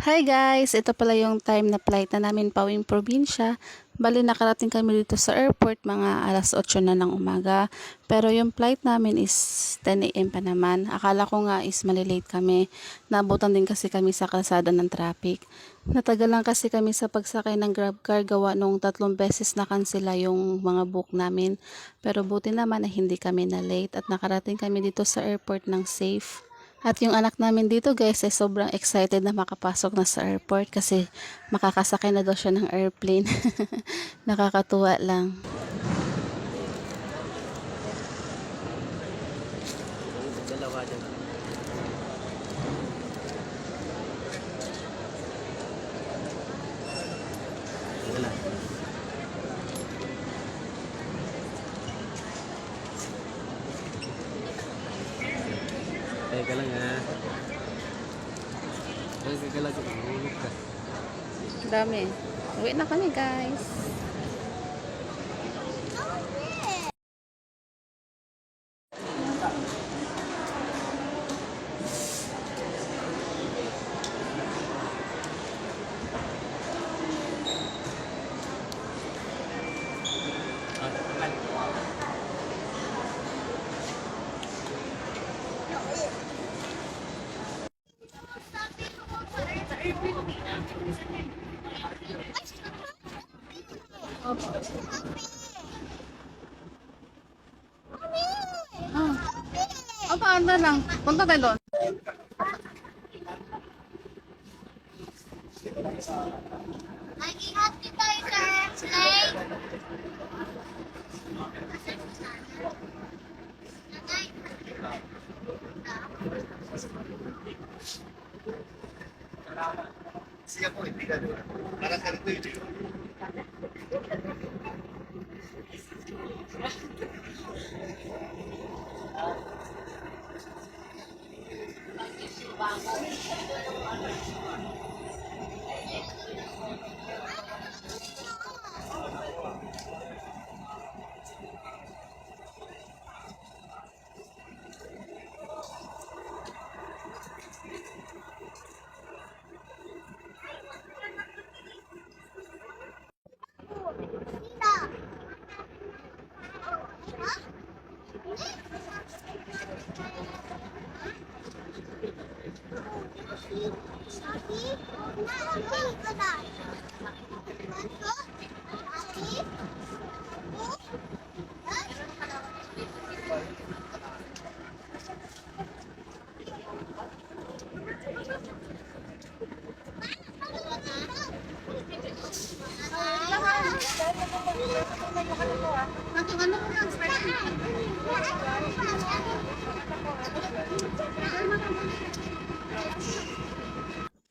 Hi guys! Ito pala yung time na flight na namin pauwing probinsya. Bali nakarating kami dito sa airport mga alas 8 na ng umaga. Pero yung flight namin is 10 a.m. pa naman. Akala ko nga is malilate kami. Naabutan din kasi kami sa kalsada ng traffic. Natagalan kasi kami sa pagsakay ng Grabcar gawa nung 3 beses na kansela yung mga book namin. Pero buti naman na hindi kami na late at nakarating kami dito sa airport ng safe. At yung anak namin dito guys ay sobrang excited na makapasok na sa airport kasi makakasakay na daw siya ng airplane. Nakakatuwa lang. Dalawa dyan. Wala. Teka lang ha. Teka lang. Mahulog ka. Dami. Uwi na kami guys. Apa anda lang? Punta tayo doon. Mag-ingat din tayo, sir. Slay. Siya po, hindi ka doon. Para sa ito yun.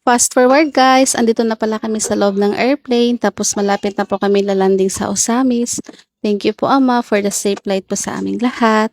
Fast forward guys, andito na pala kami sa loob ng airplane tapos malapit na po kami lalanding sa Osamis. Thank you po Ama for the safe flight po sa aming lahat.